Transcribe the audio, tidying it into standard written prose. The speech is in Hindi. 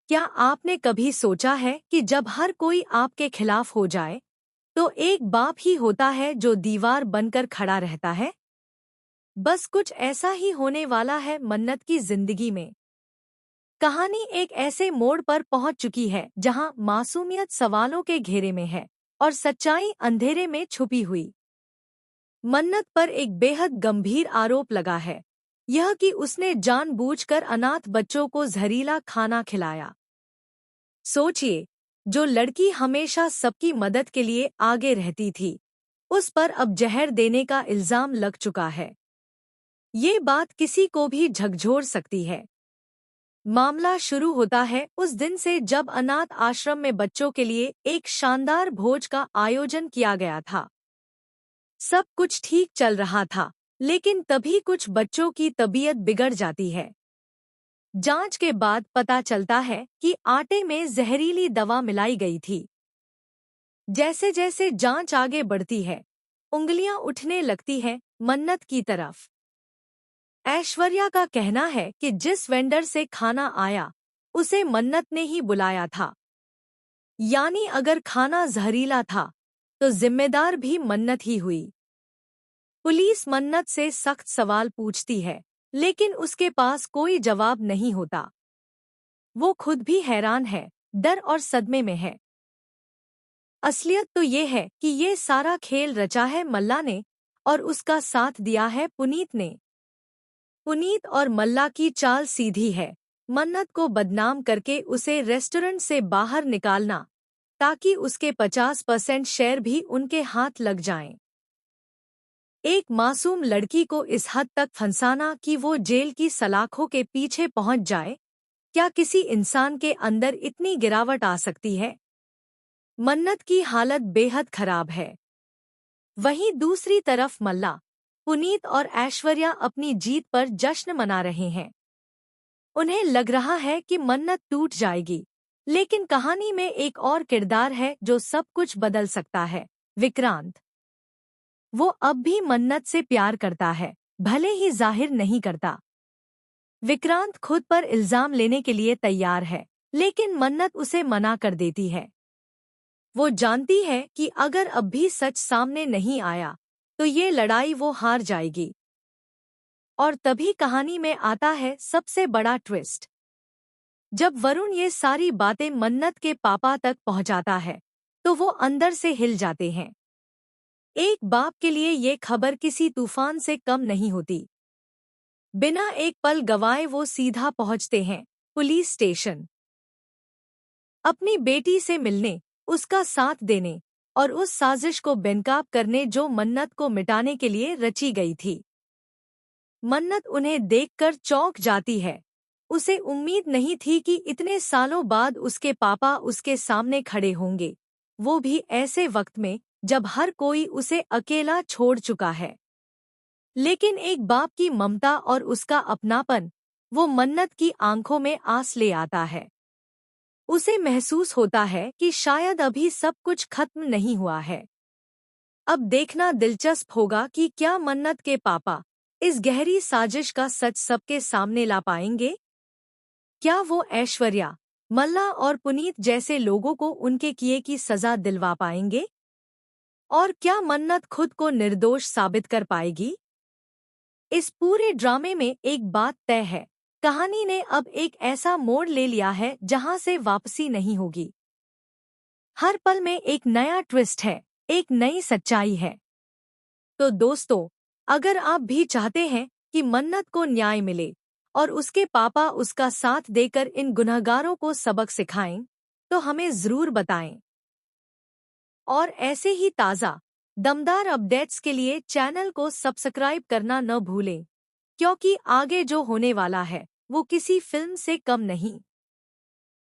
क्या आपने कभी सोचा है कि जब हर कोई आपके खिलाफ हो जाए, तो एक बाप ही होता है जो दीवार बनकर खड़ा रहता है? बस कुछ ऐसा ही होने वाला है मन्नत की जिंदगी में। कहानी एक ऐसे मोड़ पर पहुंच चुकी है जहां मासूमियत सवालों के घेरे में है और सच्चाई अंधेरे में छुपी हुई। मन्नत पर एक बेहद गंभीर आरोप लगा है, यह कि उसने जानबूझकर अनाथ बच्चों को जहरीला खाना खिलाया। सोचिए, जो लड़की हमेशा सबकी मदद के लिए आगे रहती थी, उस पर अब जहर देने का इल्जाम लग चुका है। ये बात किसी को भी झकझोर सकती है। मामला शुरू होता है उस दिन से जब अनाथ आश्रम में बच्चों के लिए एक शानदार भोज का आयोजन किया गया था। सब कुछ ठीक चल रहा था, लेकिन तभी कुछ बच्चों की तबीयत बिगड़ जाती है। जांच के बाद पता चलता है कि आटे में जहरीली दवा मिलाई गई थी। जैसे जैसे जांच आगे बढ़ती है, उंगलियां उठने लगती हैं मन्नत की तरफ। ऐश्वर्या का कहना है कि जिस वेंडर से खाना आया, उसे मन्नत ने ही बुलाया था। यानी अगर खाना जहरीला था, तो जिम्मेदार भी मन्नत ही हुई। पुलिस मन्नत से सख्त सवाल पूछती है, लेकिन उसके पास कोई जवाब नहीं होता। वो खुद भी हैरान है, डर और सदमे में है। असलियत तो ये है कि ये सारा खेल रचा है मल्ला ने, और उसका साथ दिया है पुनीत ने। पुनीत और मल्ला की चाल सीधी है, मन्नत को बदनाम करके उसे रेस्टोरेंट से बाहर निकालना, ताकि उसके 50% शेयर भी उनके हाथ लग जाएं। एक मासूम लड़की को इस हद तक फंसाना कि वो जेल की सलाखों के पीछे पहुंच जाए, क्या किसी इंसान के अंदर इतनी गिरावट आ सकती है? मन्नत की हालत बेहद खराब है। वहीं दूसरी तरफ मल्ला, पुनीत और ऐश्वर्या अपनी जीत पर जश्न मना रहे हैं। उन्हें लग रहा है कि मन्नत टूट जाएगी, लेकिन कहानी में एक और किरदार है जो सब कुछ बदल सकता है, विक्रांत। वो अब भी मन्नत से प्यार करता है, भले ही जाहिर नहीं करता। विक्रांत खुद पर इल्जाम लेने के लिए तैयार है, लेकिन मन्नत उसे मना कर देती है। वो जानती है कि अगर अब भी सच सामने नहीं आया, तो ये लड़ाई वो हार जाएगी। और तभी कहानी में आता है सबसे बड़ा ट्विस्ट। जब वरुण ये सारी बातें मन्नत के पापा तक पहुंचाता है, तो वो अंदर से हिल जाते हैं। एक बाप के लिए ये खबर किसी तूफान से कम नहीं होती। बिना एक पल गवाए वो सीधा पहुंचते हैं पुलिस स्टेशन। अपनी बेटी से मिलने, उसका साथ देने और उस साजिश को बेनकाब करने जो मन्नत को मिटाने के लिए रची गई थी। मन्नत उन्हें देखकर चौंक जाती है। उसे उम्मीद नहीं थी कि इतने सालों बाद उसके पापा उसके सामने खड़े होंगे, वो भी ऐसे वक्त में जब हर कोई उसे अकेला छोड़ चुका है। लेकिन एक बाप की ममता और उसका अपनापन, वो मन्नत की आंखों में आंस ले आता है। उसे महसूस होता है कि शायद अभी सब कुछ खत्म नहीं हुआ है। अब देखना दिलचस्प होगा कि क्या मन्नत के पापा इस गहरी साजिश का सच सबके सामने ला पाएंगे। क्या वो ऐश्वर्या, मल्ला और पुनीत जैसे लोगों को उनके किए की सजा दिलवा पाएंगे? और क्या मन्नत खुद को निर्दोष साबित कर पाएगी? इस पूरे ड्रामे में एक बात तय है, कहानी ने अब एक ऐसा मोड़ ले लिया है जहां से वापसी नहीं होगी। हर पल में एक नया ट्विस्ट है, एक नई सच्चाई है। तो दोस्तों, अगर आप भी चाहते हैं कि मन्नत को न्याय मिले और उसके पापा उसका साथ देकर इन गुनहगारों को सबक सिखाएं, तो हमें ज़रूर बताएं। और ऐसे ही ताज़ा, दमदार अपडेट्स के लिए चैनल को सब्सक्राइब करना न भूलें, क्योंकि आगे जो होने वाला है, वो किसी फिल्म से कम नहीं।